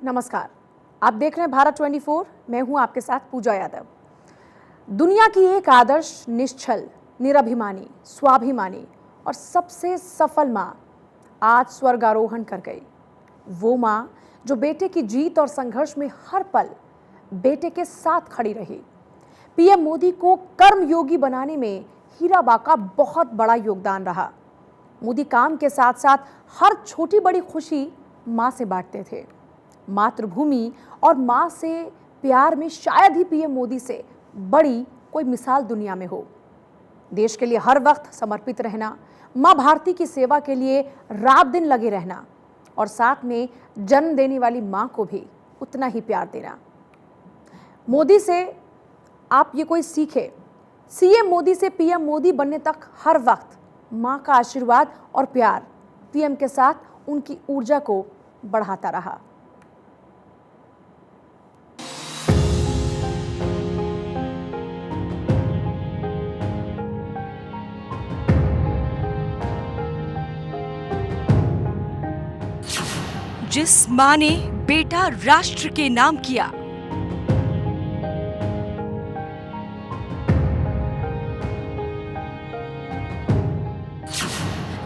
नमस्कार, आप देख रहे हैं भारत 24। मैं हूं आपके साथ पूजा यादव। दुनिया की एक आदर्श, निश्चल, निरभिमानी, स्वाभिमानी और सबसे सफल मां आज स्वर्गारोहण कर गई। वो मां जो बेटे की जीत और संघर्ष में हर पल बेटे के साथ खड़ी रही। पीएम मोदी को कर्मयोगी बनाने में हीराबा का बहुत बड़ा योगदान रहा। मोदी काम के साथ साथ हर छोटी बड़ी खुशी मां से बांटते थे। मातृभूमि और मां से प्यार में शायद ही पीएम मोदी से बड़ी कोई मिसाल दुनिया में हो। देश के लिए हर वक्त समर्पित रहना, मां भारती की सेवा के लिए रात दिन लगे रहना और साथ में जन्म देने वाली मां को भी उतना ही प्यार देना। मोदी से आप ये कोई सीखे। सीएम मोदी से पीएम मोदी बनने तक हर वक्त मां का आशीर्वाद और प्यार पीएम के साथ उनकी ऊर्जा को बढ़ाता रहा। जिस मां ने बेटा राष्ट्र के नाम किया,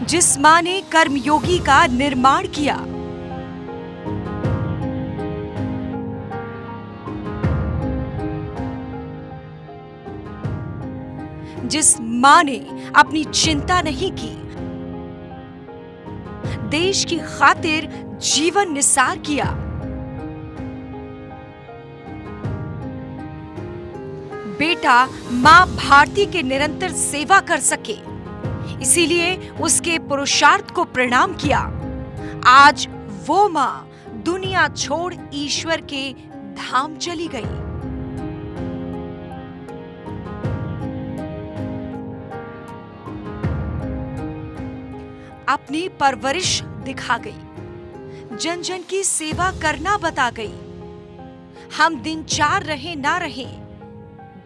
जिस मां ने कर्मयोगी का निर्माण किया, जिस मां ने अपनी चिंता नहीं की, देश की खातिर जीवन निसार किया, बेटा मां भारती के निरंतर सेवा कर सके, इसीलिए उसके पुरुषार्थ को प्रणाम किया। आज वो मां दुनिया छोड़ ईश्वर के धाम चली गई। अपनी परवरिश दिखा गई, जन जन की सेवा करना बता गई। हम दिन चार रहे ना रहे,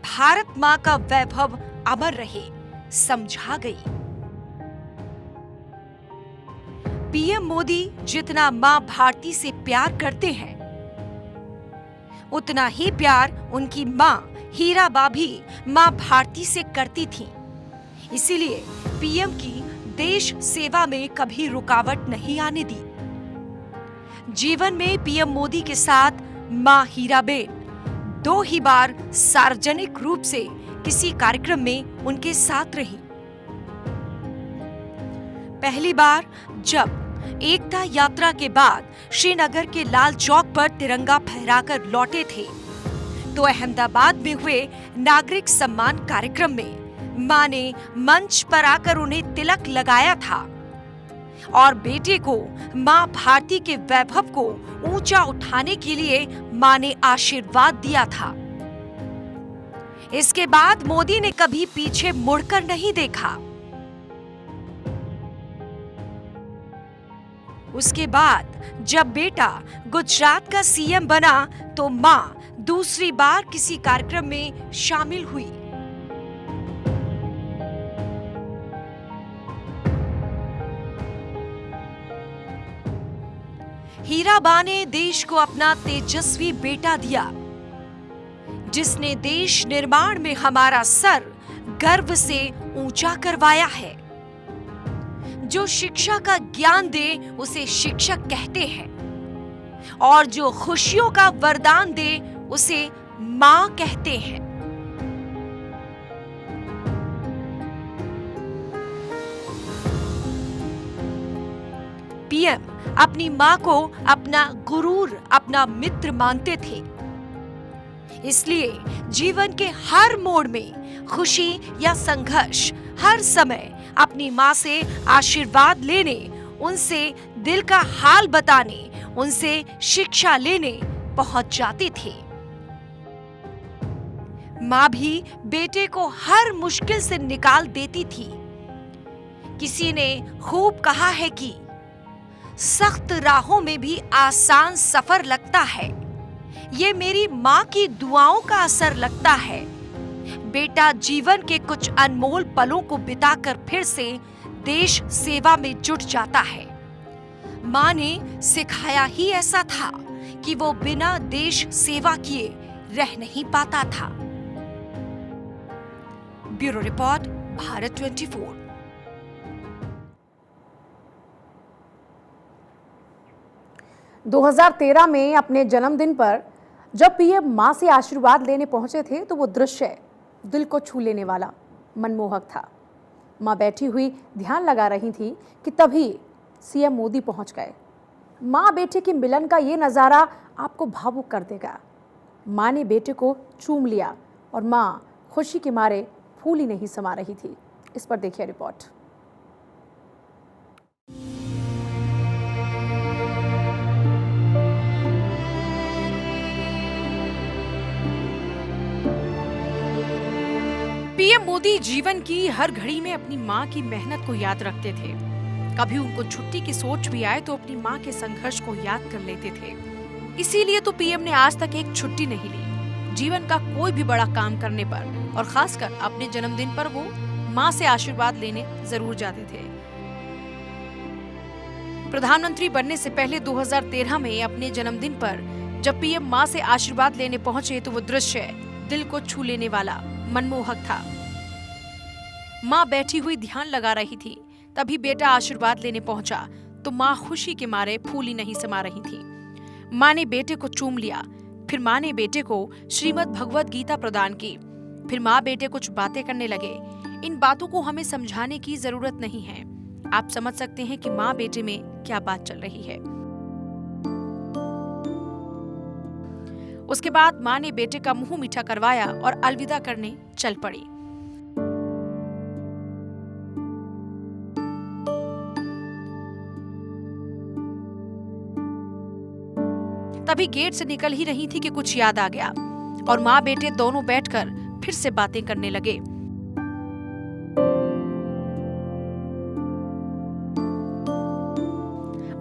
भारत मां का वैभव अमर रहे, समझा गई। पीएम मोदी जितना मां भारती से प्यार करते हैं, उतना ही प्यार उनकी मां हीराबा भी मां भारती से करती थी। इसीलिए पीएम की देश सेवा में कभी रुकावट नहीं आने दी। जीवन में पीएम मोदी के साथ मां हीराबेन 2 ही बार सार्वजनिक रूप से किसी कार्यक्रम में उनके साथ रही। पहली बार जब एकता यात्रा के बाद श्रीनगर के लाल चौक पर तिरंगा फहराकर लौटे थे, तो अहमदाबाद में हुए नागरिक सम्मान कार्यक्रम में मां ने मंच पर आकर उन्हें तिलक लगाया था और बेटे को मां भारती के वैभव को ऊंचा उठाने के लिए मां ने आशीर्वाद दिया था। इसके बाद मोदी ने कभी पीछे मुड़कर नहीं देखा। उसके बाद जब बेटा गुजरात का सीएम बना, तो मां दूसरी बार किसी कार्यक्रम में शामिल हुई। हीराबा ने देश को अपना तेजस्वी बेटा दिया, जिसने देश निर्माण में हमारा सर गर्व से ऊंचा करवाया है। जो शिक्षा का ज्ञान दे उसे शिक्षक कहते हैं और जो खुशियों का वरदान दे उसे मां कहते हैं। पीएम अपनी मां को अपना गुरूर, अपना मित्र मानते थे। इसलिए जीवन के हर मोड़ में खुशी या संघर्ष, हर समय अपनी मां से आशीर्वाद लेने, उनसे दिल का हाल बताने, उनसे शिक्षा लेने पहुंच जाते थे। मां भी बेटे को हर मुश्किल से निकाल देती थी। किसी ने खूब कहा है कि सख्त राहों में भी आसान सफर लगता है, ये मेरी मां की दुआओं का असर लगता है। बेटा जीवन के कुछ अनमोल पलों को बिताकर फिर से देश सेवा में जुट जाता है। मां ने सिखाया ही ऐसा था कि वो बिना देश सेवा किए रह नहीं पाता था। Bureau report, Bharat 24। 2013 में अपने जन्मदिन पर जब पीएम मां से आशीर्वाद लेने पहुंचे थे तो वो दृश्य दिल को छू लेने वाला, मनमोहक था। मां बैठी हुई ध्यान लगा रही थी कि तभी सीएम मोदी पहुंच गए। मां बेटे के मिलन का ये नजारा आपको भावुक कर देगा। मां ने बेटे को चूम लिया और मां खुशी के मारे फूल ही नहीं समा रही थी। इस पर देखिए रिपोर्ट। पीएम मोदी जीवन की हर घड़ी में अपनी मां की मेहनत को याद रखते थे। कभी उनको छुट्टी की सोच भी आए तो अपनी मां के संघर्ष को याद कर लेते थे। इसीलिए तो पीएम ने आज तक एक छुट्टी नहीं ली। जीवन का कोई भी बड़ा काम करने पर और खासकर अपने जन्मदिन पर वो मां से आशीर्वाद लेने जरूर जाते थे। प्रधानमंत्री बनने से पहले 2013 में अपने जन्मदिन पर जब पीएम मां से आशीर्वाद लेने पहुंचे तो वो दृश्य दिल को छू लेने वाला, मनमोहक था। मां बैठी हुई ध्यान लगा रही थी, तभी बेटा आशीर्वाद लेने पहुंचा तो मां खुशी के मारे फूल ही नहीं समा रही थी। मां ने बेटे को चूम लिया, फिर मां ने बेटे को श्रीमद् भगवद गीता प्रदान की। फिर मां बेटे कुछ बातें करने लगे। इन बातों को हमें समझाने की जरूरत नहीं है, आप समझ सकते हैं कि मां बेटे में क्या बात चल रही है। उसके बाद मां ने बेटे का मुंह मीठा करवाया और अलविदा करने चल पड़ी। तभी गेट से निकल ही रही थी कि कुछ याद आ गया और मां बेटे दोनों बैठकर फिर से बातें करने लगे।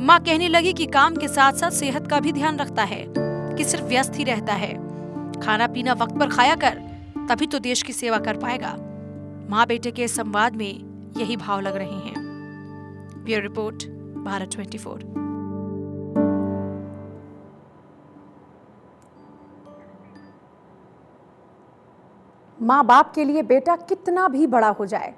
मां कहने लगी कि काम के साथ साथ सेहत का भी ध्यान रखता है, कि सिर्फ व्यस्त ही रहता है। खाना पीना वक्त पर खाया कर, तभी तो देश की सेवा कर पाएगा। मां बेटे के संवाद में यही भाव लग रहे हैं। Bureau report, Bharat 24। माँ बाप के लिए बेटा कितना भी बड़ा हो जाए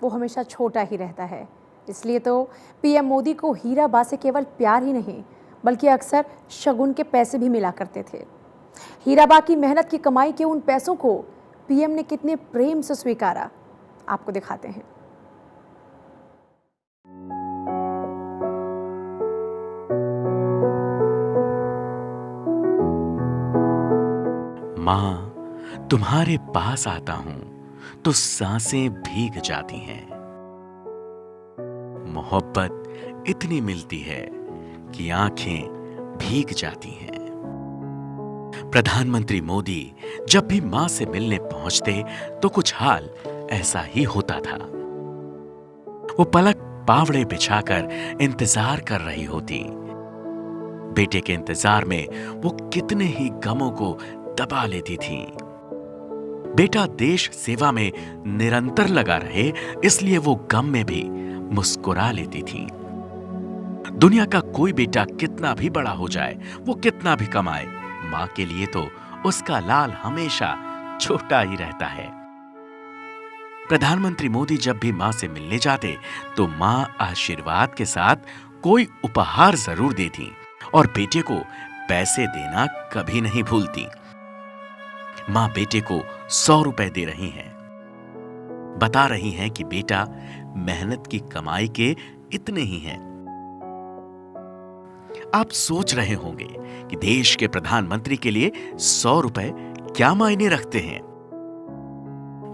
वो हमेशा छोटा ही रहता है। इसलिए तो पीएम मोदी को हीराबा से केवल प्यार ही नहीं बल्कि अक्सर शगुन के पैसे भी मिला करते थे। हीराबा की मेहनत की कमाई के उन पैसों को पीएम ने कितने प्रेम से स्वीकारा, आपको दिखाते हैं। मां, तुम्हारे पास आता हूं तो सांसें भीग जाती हैं। मोहब्बत इतनी मिलती है कि आंखें भीग जाती हैं। प्रधानमंत्री मोदी जब भी मां से मिलने पहुंचते तो कुछ हाल ऐसा ही होता था। वो पलक पावड़े बिछाकर इंतजार कर रही होती। बेटे के इंतजार में वो कितने ही गमों को दबा लेती थी। बेटा देश सेवा में निरंतर लगा रहे, इसलिए वो गम में भी मुस्कुरा लेती थी। दुनिया का कोई बेटा कितना भी बड़ा हो जाए, वो कितना भी कमाए, मां के लिए तो उसका लाल हमेशा छोटा ही रहता है। प्रधानमंत्री मोदी जब भी मां से मिलने जाते तो मां आशीर्वाद के साथ कोई उपहार जरूर देती और बेटे को पैसे देना कभी नहीं भूलती। मां बेटे को 100 रुपए दे रही हैं, बता रही हैं कि बेटा मेहनत की कमाई के इतने ही हैं। आप सोच रहे होंगे कि देश के प्रधानमंत्री के लिए 100 रुपए क्या मायने रखते हैं।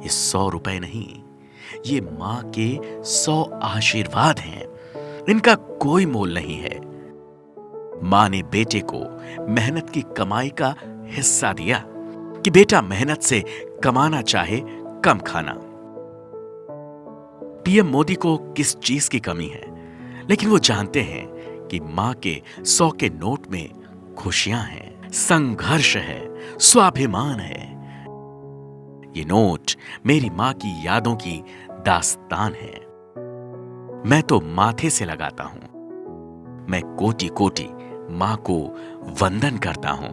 ये 100 रुपए नहीं, ये मां के 100 आशीर्वाद हैं। इनका कोई मोल नहीं है। मां ने बेटे को मेहनत की कमाई का हिस्सा दिया कि बेटा मेहनत से कमाना चाहे कम खाना। पीएम मोदी को किस चीज की कमी है, लेकिन वो जानते हैं कि मां के 100 के नोट में खुशियां हैं, संघर्ष है, स्वाभिमान है। ये नोट मेरी मां की यादों की दास्तान है। मैं तो माथे से लगाता हूं। मैं कोटि कोटि मां को वंदन करता हूं।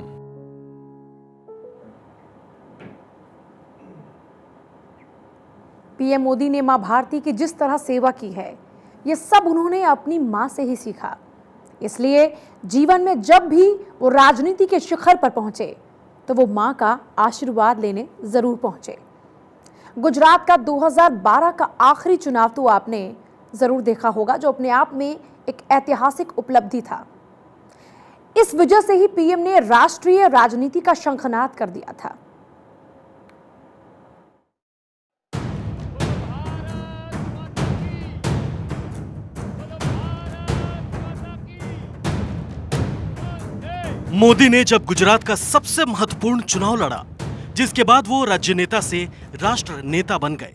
पीएम मोदी ने मां भारती की जिस तरह सेवा की है, ये सब उन्होंने अपनी मां से ही सीखा। इसलिए जीवन में जब भी वो राजनीति के शिखर पर पहुंचे तो वो मां का आशीर्वाद लेने जरूर पहुंचे। गुजरात का 2012 का आखिरी चुनाव तो आपने जरूर देखा होगा, जो अपने आप में एक ऐतिहासिक उपलब्धि था। इस वजह से ही पीएम ने राष्ट्रीय राजनीति का शंखनाद कर दिया था। मोदी ने जब गुजरात का सबसे महत्वपूर्ण चुनाव लड़ा, जिसके बाद वो राज्य नेता से राष्ट्र नेता बन गए।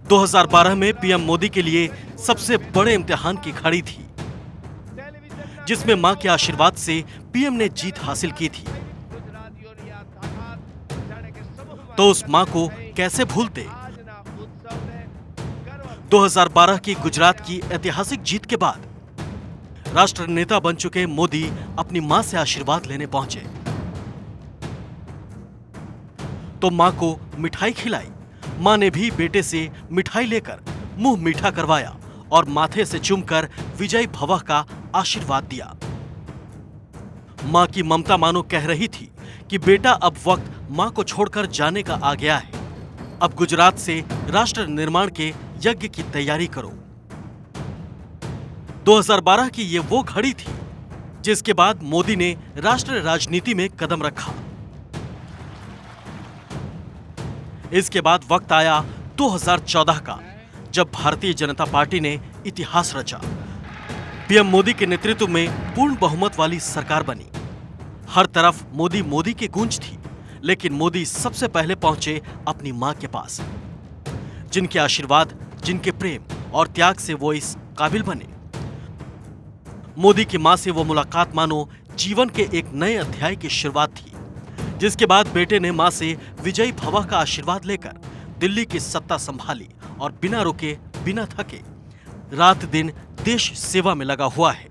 2012 में पीएम मोदी के लिए सबसे बड़े इम्तिहान की घड़ी थी, जिसमें मां के आशीर्वाद से पीएम ने जीत हासिल की थी। तो उस मां को कैसे भूलते। 2012 की गुजरात की ऐतिहासिक जीत के बाद राष्ट्र नेता बन चुके मोदी अपनी मां से आशीर्वाद लेने पहुंचे तो मां को मिठाई खिलाई। मां ने भी बेटे से मिठाई लेकर मुंह मीठा करवाया और माथे से चूमकर विजयी भव का आशीर्वाद दिया। मां की ममता मानो कह रही थी कि बेटा, अब वक्त मां को छोड़कर जाने का आ गया है। अब गुजरात से राष्ट्र निर्माण के यज्ञ की तैयारी करो। 2012 की ये वो घड़ी थी जिसके बाद मोदी ने राष्ट्रीय राजनीति में कदम रखा। इसके बाद वक्त आया 2014 का, जब भारतीय जनता पार्टी ने इतिहास रचा। पीएम मोदी के नेतृत्व में पूर्ण बहुमत वाली सरकार बनी। हर तरफ मोदी मोदी की गूंज थी, लेकिन मोदी सबसे पहले पहुंचे अपनी मां के पास, जिनके आशीर्वाद, जिनके प्रेम और त्याग से वो इस काबिल बने। मोदी की मां से वो मुलाकात मानो जीवन के एक नए अध्याय की शुरुआत थी, जिसके बाद बेटे ने मां से विजयी भव का आशीर्वाद लेकर दिल्ली की सत्ता संभाली और बिना रुके, बिना थके, रात दिन देश सेवा में लगा हुआ है।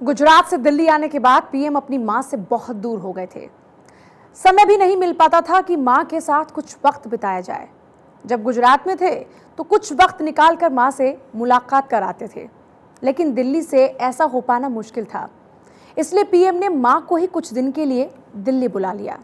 गुजरात से दिल्ली आने के बाद पीएम अपनी मां से बहुत दूर हो गए थे। समय भी नहीं मिल पाता था कि मां के साथ कुछ वक्त बिताया जाए। जब गुजरात में थे तो कुछ वक्त निकालकर मां से मुलाकात कराते थे, लेकिन दिल्ली से ऐसा हो पाना मुश्किल था। इसलिए पीएम ने मां को ही कुछ दिन के लिए दिल्ली बुला लिया।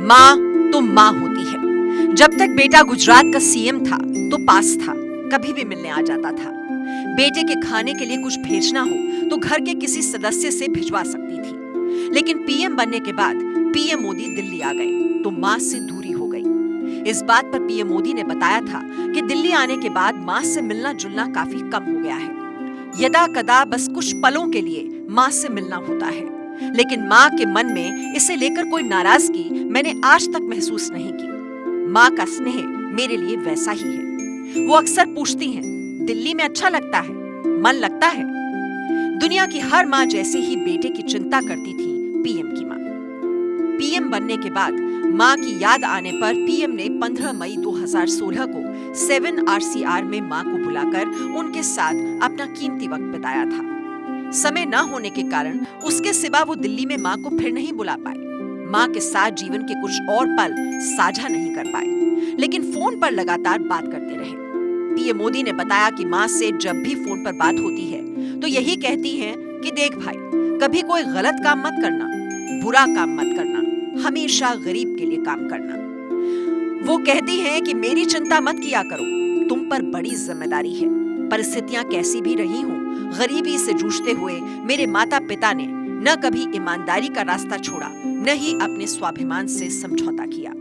माँ तो माँ होती है। जब तक बेटा गुजरात का सीएम था तो पास था, कभी भी मिलने आ जाता था। बेटे के खाने के लिए कुछ भेजना हो तो घर के किसी सदस्य से भिजवा सकती थी। लेकिन पीएम बनने के बाद पीएम मोदी दिल्ली आ गए तो माँ से दूरी हो गई। इस बात पर पीएम मोदी ने बताया था कि दिल्ली आने के बाद माँ से मिलना जुलना काफी कम हो गया है। यदा कदा बस कुछ पलों के लिए माँ से मिलना होता है, लेकिन माँ के मन में इसे लेकर कोई नाराजगी मैंने आज तक महसूस नहीं की। माँ का स्नेह मेरे लिए वैसा ही है। वो अक्सर पूछती हैं, दिल्ली में अच्छा लगता है, मन लगता है। दुनिया की हर माँ जैसे ही बेटे की चिंता करती थी पीएम की माँ। पीएम बनने के बाद माँ की याद आने पर पीएम ने 15 मई 2016 को 7RCR में माँ को बुलाकर उनके साथ अपना कीमती वक्त बिताया था। समय न होने के कारण उसके सिवा वो दिल्ली में माँ को फिर नहीं बुला पाए। माँ के साथ जीवन के कुछ और पल साझा नहीं कर पाए, लेकिन फोन पर लगातार बात करते रहे। पीएम मोदी ने बताया कि माँ से जब भी फोन पर बात होती है तो यही कहती हैं कि देख भाई, कभी कोई गलत काम मत करना, बुरा काम मत करना, हमेशा गरीब के लिए काम करना। वो कहती हैं कि मेरी चिंता मत किया करो, तुम पर बड़ी जिम्मेदारी है। परिस्थितियां कैसी भी रही हों, गरीबी से जूझते हुए मेरे माता पिता ने न कभी ईमानदारी का रास्ता छोड़ा, न ही अपने स्वाभिमान से समझौता किया।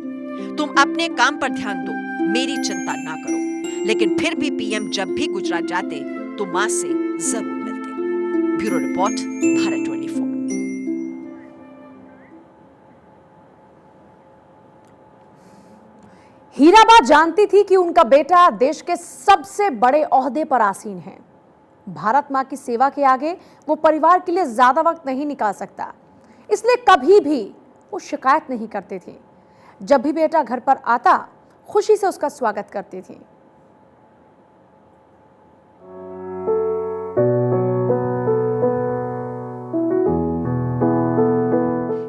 तुम अपने काम पर ध्यान दो, मेरी चिंता ना करो। लेकिन फिर भी पीएम जब भी गुजरात जाते तो मां से जरूर मिलते। Bureau report, Bharat 24। हीराबा जानती थी कि उनका बेटा देश के सबसे बड़े ओहदे पर आसीन है। भारत माँ की सेवा के आगे वो परिवार के लिए ज्यादा वक्त नहीं निकाल सकता, इसलिए कभी भी वो शिकायत नहीं करते थे। जब भी बेटा घर पर आता, खुशी से उसका स्वागत करती थी।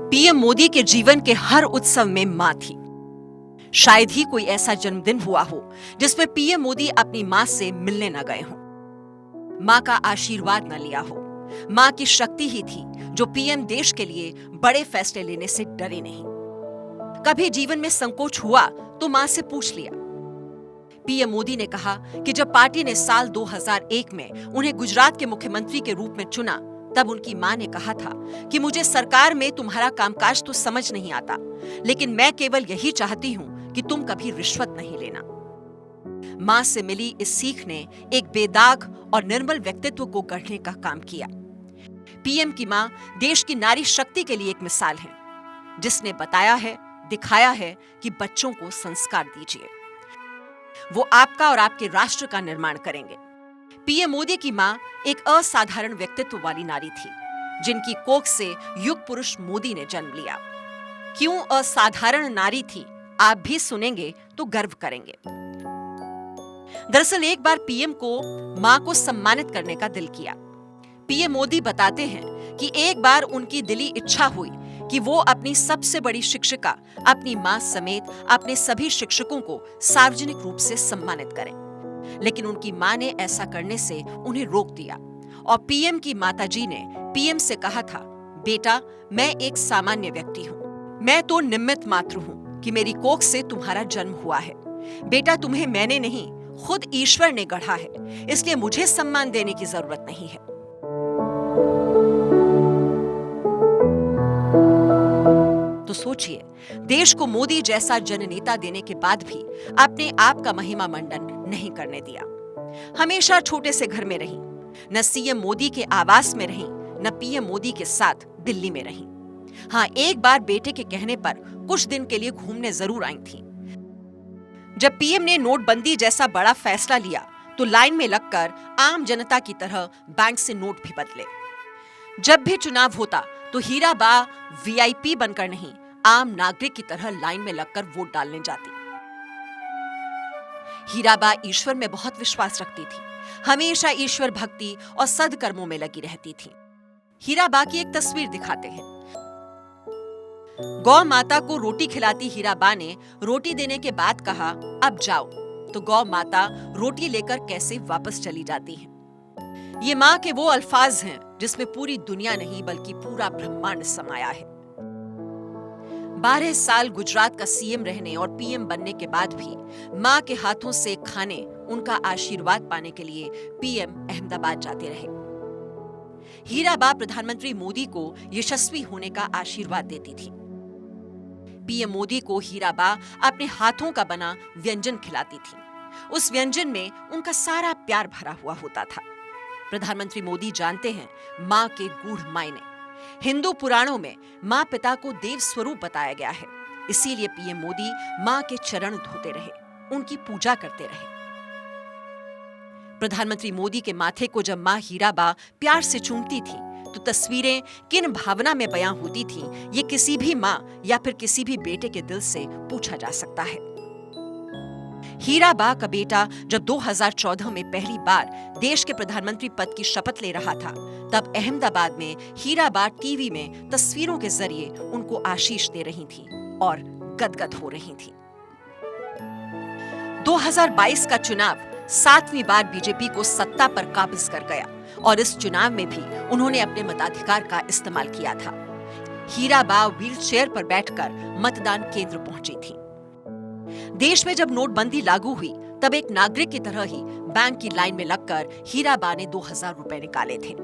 पीएम मोदी के जीवन के हर उत्सव में मां थी। शायद ही कोई ऐसा जन्मदिन हुआ हो जिसमें पीएम मोदी अपनी मां से मिलने न गए हों, मां का आशीर्वाद न लिया हो। मां की शक्ति ही थी जो पीएम देश के लिए बड़े फैसले लेने से डरे नहीं। कभी जीवन में संकोच हुआ तो मां से पूछ लिया। पीएम मोदी ने कहा कि जब पार्टी ने साल 2001 में उन्हें गुजरात के मुख्यमंत्री के रूप में चुना, तब उनकी मां ने कहा था कि मुझे सरकार में तुम्हारा कामकाज तो समझ नहीं आता, लेकिन मैं केवल यही चाहती हूं कि तुम कभी रिश्वत नहीं लेना। मां से मिली इस सीख ने एक बेदाग और निर्मल व्यक्तित्व को गढ़ने का काम किया। पीएम की मां देश की नारी शक्ति के लिए एक मिसाल है, जिसने बताया है, दिखाया है कि बच्चों को संस्कार दीजिए, वो आपका और आपके राष्ट्र का निर्माण करेंगे। पीएम मोदी की मां एक असाधारण व्यक्तित्व वाली नारी थी, जिनकी कोख से युग पुरुष मोदी ने जन्म लिया। क्यों असाधारण नारी थी, आप भी सुनेंगे तो गर्व करेंगे। दरअसल एक बार पीएम को मां को सम्मानित करने का दिल किया। पीएम मोदी बताते हैं कि एक बार उनकी दिली इच्छा हुई कि वो अपनी सबसे बड़ी शिक्षिका, अपनी मां समेत अपने सभी शिक्षकों को सार्वजनिक रूप से सम्मानित करें, लेकिन उनकी मां ने ऐसा करने से उन्हें रोक दिया और पीएम की माताजी ने पीएम से कहा था, बेटा मैं एक सामान्य व्यक्ति हूं, मैं तो निमित्त मात्र हूं कि मेरी कोख से तुम्हारा जन्म हुआ है। बेटा तुम्हें मैंने नहीं, खुद ईश्वर ने गढ़ा है, इसलिए मुझे सम्मान देने की जरूरत नहीं है। तो सोचिए, देश को मोदी जैसा जननेता देने के बाद भी अपने आप का महिमा मंडन नहीं करने दिया। हमेशा छोटे से घर में रही, न सीएम मोदी के आवास में रही, न पीएम मोदी के साथ दिल्ली में रही। हाँ, एक बार बेटे के कहने पर कुछ दिन के लिए घूमने जरूर आई थी। जब पीएम ने नोटबंदी जैसा बड़ा फैसला लिया तो लाइन में लगकर आम जनता की तरह बैंक से नोट भी बदले। जब भी चुनाव होता तो हीराबा वीआईपी बनकर नहीं, आम नागरिक की तरह लाइन में लगकर वोट डालने जाती। हीराबा ईश्वर में बहुत विश्वास रखती थी, हमेशा ईश्वर भक्ति और सदकर्मों में लगी रहती थी। हीराबा की एक तस्वीर दिखाते हैं। गौ माता को रोटी खिलाती हीराबा ने रोटी देने के बाद कहा, अब जाओ, तो गौ माता रोटी लेकर कैसे वापस चली जाती है। ये मां के वो अल्फाज हैं जिसमें पूरी दुनिया नहीं बल्कि पूरा ब्रह्मांड समाया है। 12 साल गुजरात का सीएम रहने और पीएम बनने के बाद भी मां के हाथों से खाने, उनका आशीर्वाद पाने के लिए पीएम अहमदाबाद जाते रहे। हीराबा प्रधानमंत्री मोदी को यशस्वी होने का आशीर्वाद देती थी। पीएम मोदी को हीराबा अपने हाथों का बना व्यंजन खिलाती थी। उस व्यंजन में उनका सारा प्यार भरा हुआ होता था। प्रधानमंत्री मोदी जानते हैं मां के गूढ़ मायने। हिंदू पुराणों में मां पिता को देव स्वरूप बताया गया है, इसीलिए पीएम मोदी मां के चरण धोते रहे, उनकी पूजा करते रहे। प्रधानमंत्री मोदी के माथे को जब मां हीराबा प्यार से चूमती थी तो तस्वीरें किन भावना में बयां होती थी, ये किसी भी मां या फिर किसी भी बेटे के दिल से पूछा जा सकता है। हीराबा का बेटा जब 2014 में पहली बार देश के प्रधानमंत्री पद की शपथ ले रहा था, तब अहमदाबाद में हीराबा टीवी में तस्वीरों के जरिए उनको आशीष दे रही थी और गदगद हो रही थी। 2022 का चुनाव 7वीं बार बीजेपी को सत्ता पर काबिज कर गया और इस चुनाव में भी उन्होंने अपने मताधिकार का इस्तेमाल किया था। हीराबा व्हीलचेयर पर बैठकर मतदान केंद्र पहुंची थी। देश में जब नोटबंदी लागू हुई तब एक नागरिक की तरह ही बैंक की लाइन में लगकर हीराबा ने 2000 रुपए निकाले थे।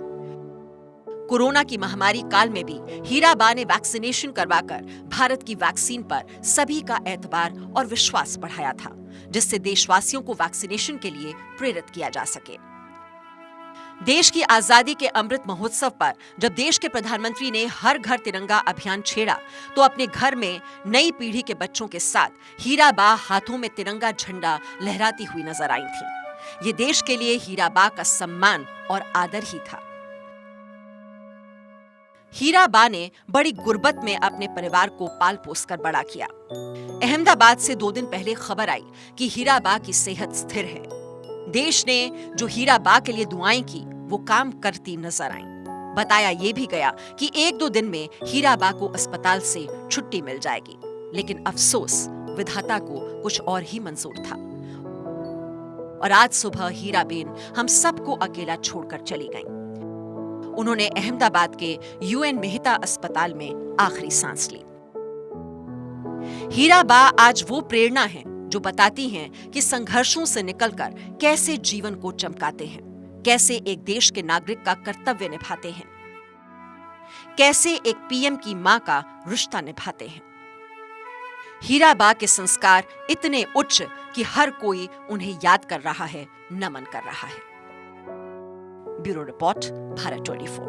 कोरोना की महामारी काल में भी हीराबा ने वैक्सीनेशन करवाकर भारत की वैक्सीन पर सभी का एतबार और विश्वास बढ़ाया था, जिससे देशवासियों को वैक्सीनेशन के लिए प्रेरित किया जा सके। देश की आजादी के अमृत महोत्सव पर जब देश के प्रधानमंत्री ने हर घर तिरंगा अभियान छेड़ा तो अपने घर में नई पीढ़ी के बच्चों के साथ हीराबा हाथों में तिरंगा झंडा लहराती हुई नजर आई थी। ये देश के लिए हीराबा का सम्मान और आदर ही था। हीराबा ने बड़ी गुर्बत में अपने परिवार को पाल पोस कर बड़ा किया। अहमदाबाद से 2 दिन पहले खबर आई कि हीराबा की सेहत स्थिर है। देश ने जो हीराबा के लिए दुआएं की वो काम करती नजर आईं। बताया ये भी गया कि 1-2 दिन में हीराबा को अस्पताल से छुट्टी मिल जाएगी, लेकिन अफसोस विधाता को कुछ और ही मंजूर था और आज सुबह हीराबेन हम सबको अकेला छोड़कर चली गईं। उन्होंने अहमदाबाद के UN मेहता अस्पताल में आखिरी सांस ली। हीराबा आज वो प्रेरणा है जो बताती हैं कि संघर्षों से निकलकर कैसे जीवन को चमकाते हैं, कैसे एक देश के नागरिक का कर्तव्य निभाते हैं, कैसे एक PM की मां का रिश्ता निभाते हैं। हीराबा के संस्कार इतने उच्च कि हर कोई उन्हें याद कर रहा है, नमन कर रहा है। Bureau report, Bharat 24।